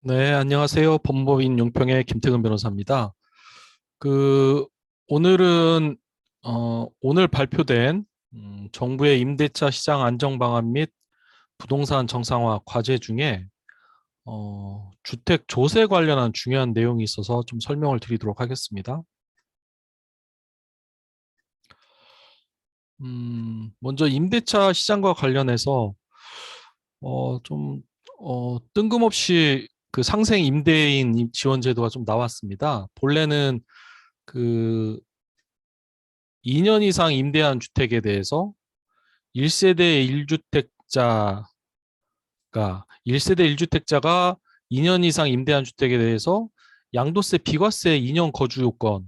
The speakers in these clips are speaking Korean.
네, 안녕하세요. 법무법인 용평의 김태근 변호사입니다. 그 오늘은 오늘 발표된 정부의 임대차 시장 안정 방안 및 부동산 정상화 과제 중에 주택 조세 관련한 중요한 내용이 있어서 좀 설명을 드리도록 하겠습니다. 먼저 임대차 시장과 관련해서 좀 뜬금없이 그 상생 임대인 지원 제도가 좀 나왔습니다. 본래는 그 2년 이상 임대한 주택에 대해서 1세대 1주택자가 1세대 1주택자가 2년 이상 임대한 주택에 대해서 양도세 비과세 2년 거주 요건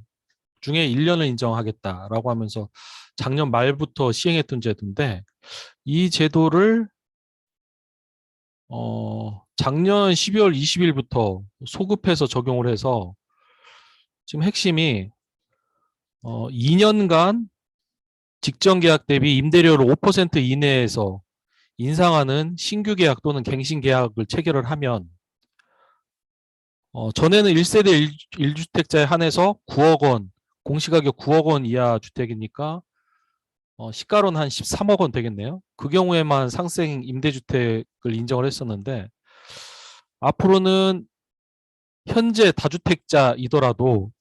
중에 1년을 인정하겠다라고 하면서 작년 말부터 시행했던 제도인데, 이 제도를 작년 12월 20일부터 소급해서 적용을 해서 지금 핵심이 2년간 직전 계약 대비 임대료를 5% 이내에서 인상하는 신규 계약 또는 갱신 계약을 체결을 하면, 전에는 1세대 1주택자에 한해서 9억 원, 공시가격 9억 원 이하 주택이니까 시가로는 한 13억 원 되겠네요. 그 경우에만 상생 임대주택을 인정을 했었는데, 앞으로는 현재 다주택자이더라도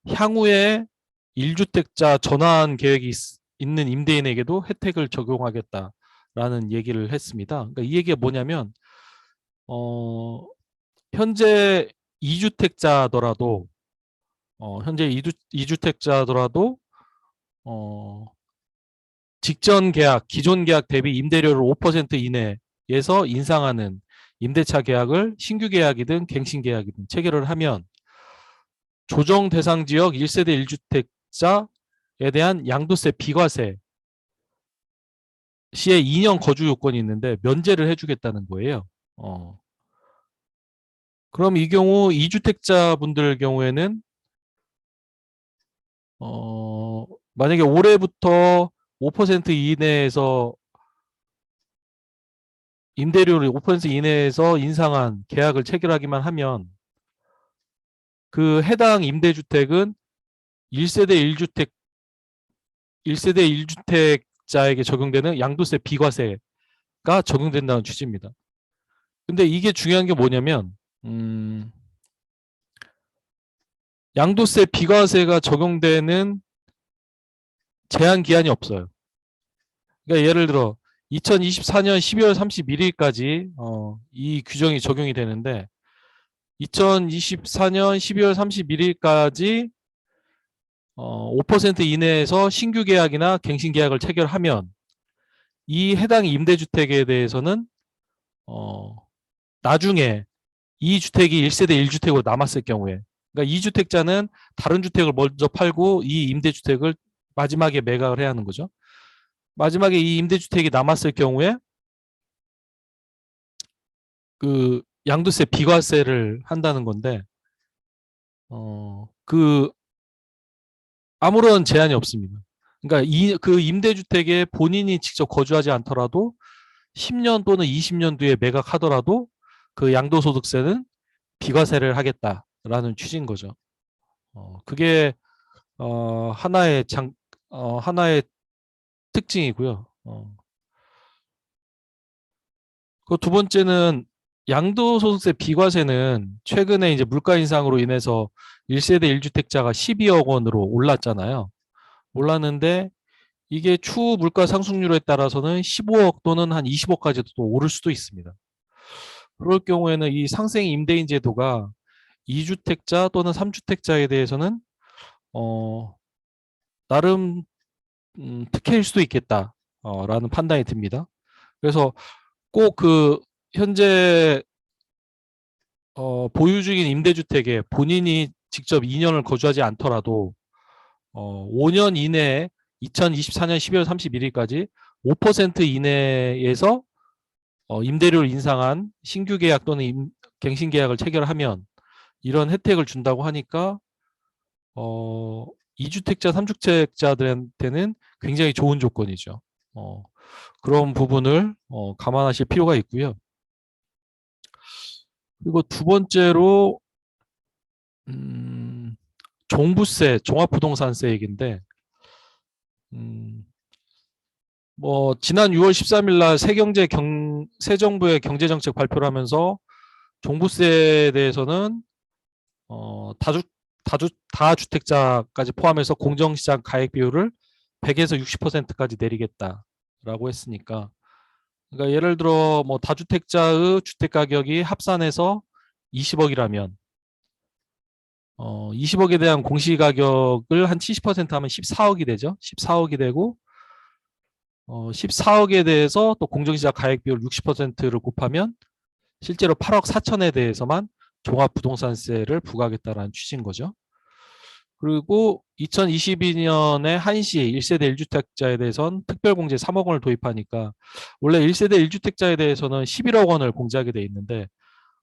향후에 1주택자 전환 계획이 있는 임대인에게도 혜택을 적용하겠다라는 얘기를 했습니다. 그러니까 이 얘기가 뭐냐면, 어, 현재 2주택자더라도 현재 2주택자더라도 어, 직전 계약, 기존 계약 대비 임대료를 5% 이내에서 인상하는 임대차 계약을 신규 계약이든 갱신 계약이든 체결을 하면 조정 대상 지역 1세대 1주택자에 대한 양도세 비과세 시에 2년 거주 요건이 있는데 면제를 해주겠다는 거예요. 그럼 이 경우 2주택자 분들 경우에는 만약에 올해부터 5% 이내에서 임대료를 5% 이내에서 인상한 계약을 체결하기만 하면 그 해당 임대주택은 1세대 1주택 1세대 1주택자에게 적용되는 양도세 비과세가 적용된다는 취지입니다. 근데 이게 중요한 게 뭐냐면, 양도세 비과세가 적용되는 제한 기한이 없어요. 그러니까 예를 들어 2024년 12월 31일까지 이 규정이 적용이 되는데, 2024년 12월 31일까지 5% 이내에서 신규 계약이나 갱신 계약을 체결하면 이 해당 임대주택에 대해서는 어, 나중에 이 주택이 1세대 1주택으로 남았을 경우에, 그러니까 2주택자는 다른 주택을 먼저 팔고 이 임대주택을 마지막에 매각을 해야 하는 거죠. 마지막에 이 임대주택이 남았을 경우에 그 양도세 비과세를 한다는 건데, 그 아무런 제한이 없습니다. 그러니까 그 임대주택에 본인이 직접 거주하지 않더라도 10년 또는 20년 뒤에 매각하더라도 그 양도소득세는 비과세를 하겠다라는 취지인 거죠. 그게 하나의 특징이고요. 그 두 번째는 양도소득세 비과세는 최근에 이제 물가 인상으로 인해서 1세대 1주택자가 12억 원으로 올랐잖아요. 올랐는데 이게 추후 물가 상승률에 따라서는 15억 또는 한 20억까지도 또 오를 수도 있습니다. 그럴 경우에는 이 상생 임대인 제도가 2주택자 또는 3주택자에 대해서는 어, 나름 특혜일 수도 있겠다라는 판단이 듭니다. 그래서 꼭 그 현재 보유 중인 임대주택에 본인이 직접 2년을 거주하지 않더라도 5년 이내에 2024년 12월 31일까지 5% 이내에서 임대료를 인상한 신규 계약 또는 갱신 계약을 체결하면 이런 혜택을 준다고 하니까 어, 2주택자, 3주택자들한테는 굉장히 좋은 조건이죠. 그런 부분을 감안하실 필요가 있고요. 그리고 두 번째로 종부세, 종합부동산세 얘기인데 음, 뭐 지난 6월 13일 날 새 정부의 경제정책 발표를 하면서 종부세에 대해서는 다주 다주택자까지 포함해서 공정시장 가액 비율을 100에서 60%까지 내리겠다라고 했으니까, 그러니까 예를 들어 뭐 다주택자의 주택 가격이 합산해서 20억이라면 20억에 대한 공시가격을 한 70% 하면 14억이 되죠. 14억이 되고 14억에 대해서 또 공정시장 가액 비율 60%를 곱하면 실제로 8억 4천에 대해서만 종합부동산세를 부과하겠다라는 취지인 거죠. 그리고 2022년에 한시 1세대 1주택자에 대해서는 특별공제 3억 원을 도입하니까 원래 1세대 1주택자에 대해서는 11억 원을 공제하게 돼 있는데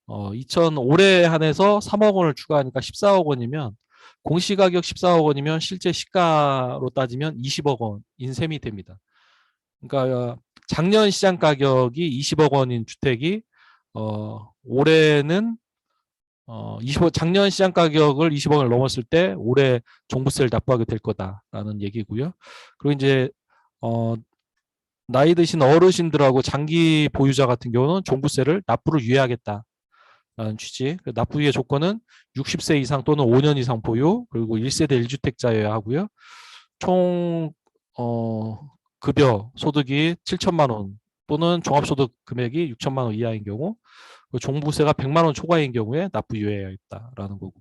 올해 한해서 3억 원을 추가하니까 14억 원이면 공시가격 14억 원이면 실제 시가로 따지면 20억 원인 셈이 됩니다. 그러니까 작년 시장 가격이 20억 원인 주택이 올해는 20억, 작년 시장 가격을 20억을 넘었을 때 올해 종부세를 납부하게 될 거다라는 얘기고요. 그리고 이제 나이 드신 어르신들하고 장기 보유자 같은 경우는 종부세를 납부를 유예하겠다라는 취지. 납부 유예 조건은 60세 이상 또는 5년 이상 보유, 그리고 1세대 1주택자여야 하고요. 총 급여 소득이 7천만 원 또는 종합소득 금액이 6천만 원 이하인 경우, 종부세가 100만 원 초과인 경우에 납부 유예하겠다라는 거고.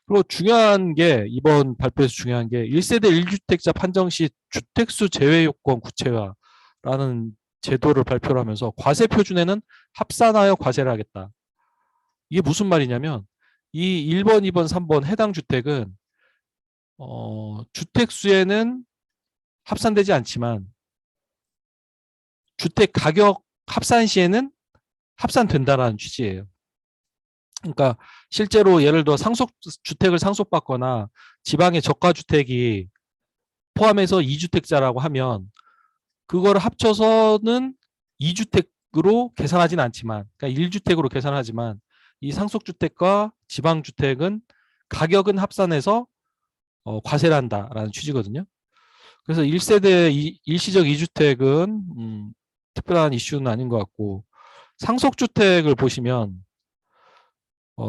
그리고 중요한 게, 이번 발표에서 중요한 게 1세대 1주택자 판정 시 주택수 제외 요건 구체화라는 제도를 발표를 하면서 과세 표준에는 합산하여 과세를 하겠다. 이게 무슨 말이냐면 이 1번, 2번, 3번 해당 주택은 주택수에는 합산되지 않지만 주택 가격 합산 시에는 합산된다라는 취지예요. 그러니까 실제로 예를 들어 주택을 상속받거나 지방의 저가주택이 포함해서 2주택자라고 하면 그거를 합쳐서는 2주택으로 계산하진 않지만, 그러니까 1주택으로 계산하지만 이 상속주택과 지방주택은 가격은 합산해서 과세를 한다라는 취지거든요. 그래서 1세대 일시적 2주택은 특별한 이슈는 아닌 것 같고, 상속주택을 보시면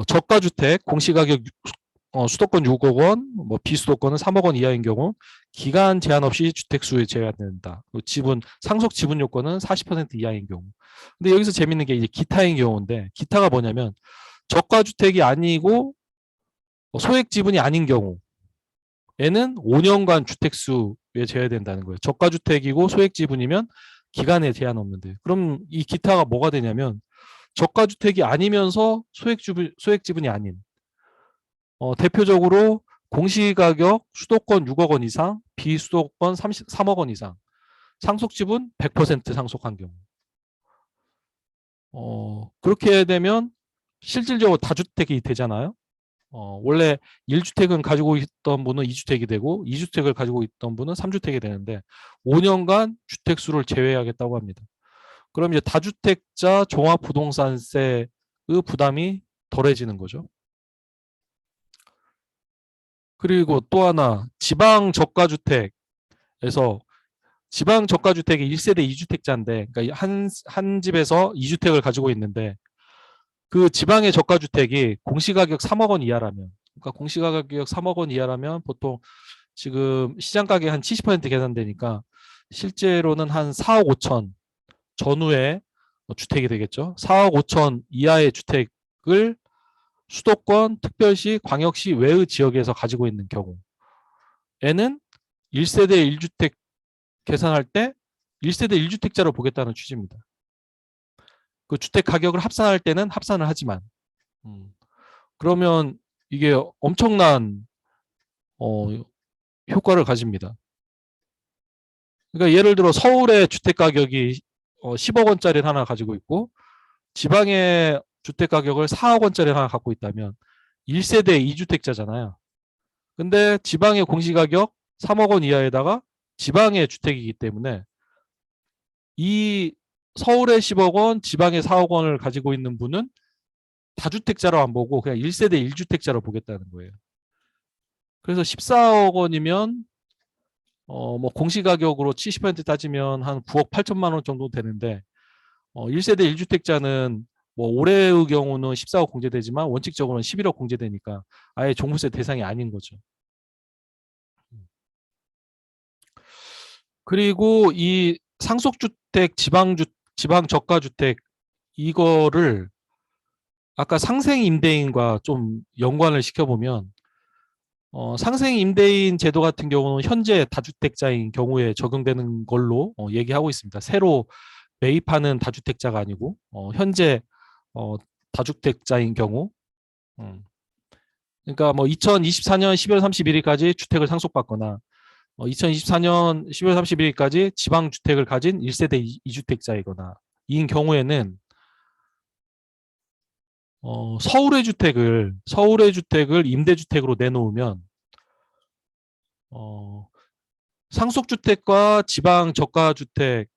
저가주택 공시가격 수도권 6억 원, 뭐 비수도권은 3억 원 이하인 경우 기간 제한 없이 주택수에 제한된다. 지분 상속 지분 요건은 40% 이하인 경우. 근데 여기서 재밌는 게 이제 기타인 경우인데, 기타가 뭐냐면 저가주택이 아니고 소액 지분이 아닌 경우에는 5년간 주택수에 제외된다는 거예요. 저가주택이고 소액 지분이면 기간에 제한 없는데, 그럼 이 기타가 뭐가 되냐면 저가주택이 아니면서 소액 지분이 아닌, 대표적으로 공시가격 수도권 6억 원 이상, 비수도권 3억 원 이상, 상속지분 100% 상속한 경우. 그렇게 되면 실질적으로 다주택이 되잖아요. 원래 1주택은 가지고 있던 분은 2주택이 되고 2주택을 가지고 있던 분은 3주택이 되는데 5년간 주택수를 제외하겠다고 합니다. 그럼 이제 다주택자 종합부동산세의 부담이 덜해지는 거죠. 그리고 또 하나, 지방 저가주택이 1세대 2주택자인데, 그러니까 한 집에서 2주택을 가지고 있는데 그 지방의 저가주택이 공시가격 3억 원 이하라면, 그러니까 공시가격 3억 원 이하라면 보통 지금 시장 가격 한 70% 계산되니까 실제로는 한 4억 5천 전후에 주택이 되겠죠. 4억 5천 이하의 주택을 수도권, 특별시, 광역시 외의 지역에서 가지고 있는 경우에는 1세대 1주택 계산할 때 1세대 1주택자로 보겠다는 취지입니다. 그 주택 가격을 합산할 때는 합산을 하지만 그러면 이게 엄청난 효과를 가집니다. 그러니까 예를 들어 서울의 주택 가격이 10억 원짜리 하나 가지고 있고 지방의 주택 가격을 4억 원짜리 하나 갖고 있다면 1세대 2주택자잖아요. 근데 지방의 공시가격 3억 원 이하에다가 지방의 주택이기 때문에 이 서울의 10억 원, 지방의 4억 원을 가지고 있는 분은 다주택자로 안 보고 그냥 1세대 1주택자로 보겠다는 거예요. 그래서 14억 원이면 뭐 공시가격으로 70% 따지면 한 9억 8천만 원 정도 되는데 1세대 1주택자는 뭐 올해의 경우는 14억 공제되지만 원칙적으로는 11억 공제되니까 아예 종부세 대상이 아닌 거죠. 그리고 이 상속주택, 지방 저가주택 이거를 아까 상생임대인과 좀 연관을 시켜보면 상생임대인 제도 같은 경우는 현재 다주택자인 경우에 적용되는 걸로 얘기하고 있습니다. 새로 매입하는 다주택자가 아니고 현재 다주택자인 경우. 그러니까 뭐 2024년 12월 31일까지 주택을 상속받거나 2024년 12월 31일까지 지방주택을 가진 1세대 2주택자이거나 인 경우에는 서울의 주택을 임대주택으로 내놓으면 상속주택과 지방 저가주택은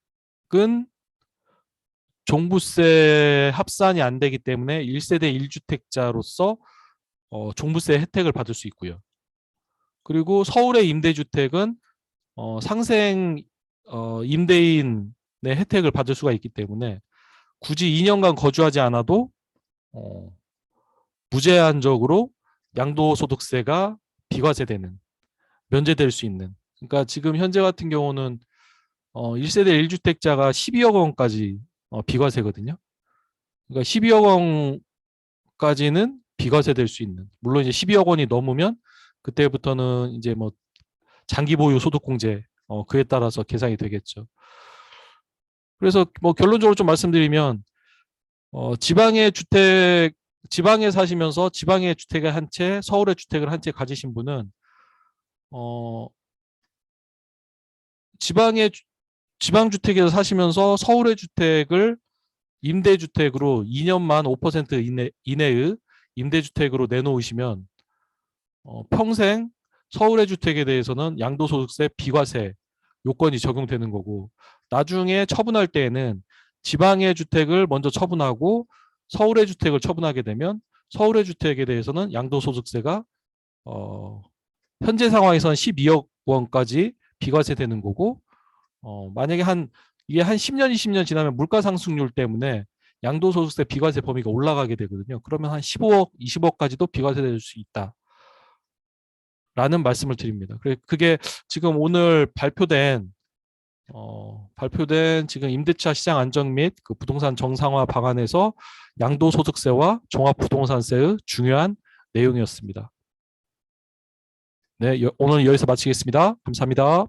종부세 합산이 안 되기 때문에 1세대 1주택자로서 종부세 혜택을 받을 수 있고요. 그리고 서울의 임대주택은 상생 임대인의 혜택을 받을 수가 있기 때문에 굳이 2년간 거주하지 않아도 무제한적으로 양도소득세가 비과세되는, 면제될 수 있는. 그러니까 지금 현재 같은 경우는 1세대 1주택자가 12억 원까지 비과세거든요. 그러니까 12억 원까지는 비과세될 수 있는. 물론 이제 12억 원이 넘으면 그때부터는 이제 뭐 장기 보유 소득공제 그에 따라서 계산이 되겠죠. 그래서 뭐 결론적으로 좀 말씀드리면 지방에 사시면서 지방의 주택을 한 채, 서울의 주택을 한 채 가지신 분은 지방주택에서 사시면서 서울의 주택을 임대주택으로 2년만 5% 이내의 임대주택으로 내놓으시면 평생 서울의 주택에 대해서는 양도소득세 비과세 요건이 적용되는 거고, 나중에 처분할 때에는 지방의 주택을 먼저 처분하고 서울의 주택을 처분하게 되면 서울의 주택에 대해서는 양도소득세가 현재 상황에서는 12억 원까지 비과세되는 거고, 만약에 이게 한 10년, 20년 지나면 물가 상승률 때문에 양도소득세 비과세 범위가 올라가게 되거든요. 그러면 한 15억, 20억까지도 비과세될 수 있다. 라는 말씀을 드립니다. 그게 지금 오늘 발표된 지금 임대차 시장 안정 및 그 부동산 정상화 방안에서 양도소득세와 종합부동산세의 중요한 내용이었습니다. 네, 오늘 여기서 마치겠습니다. 감사합니다.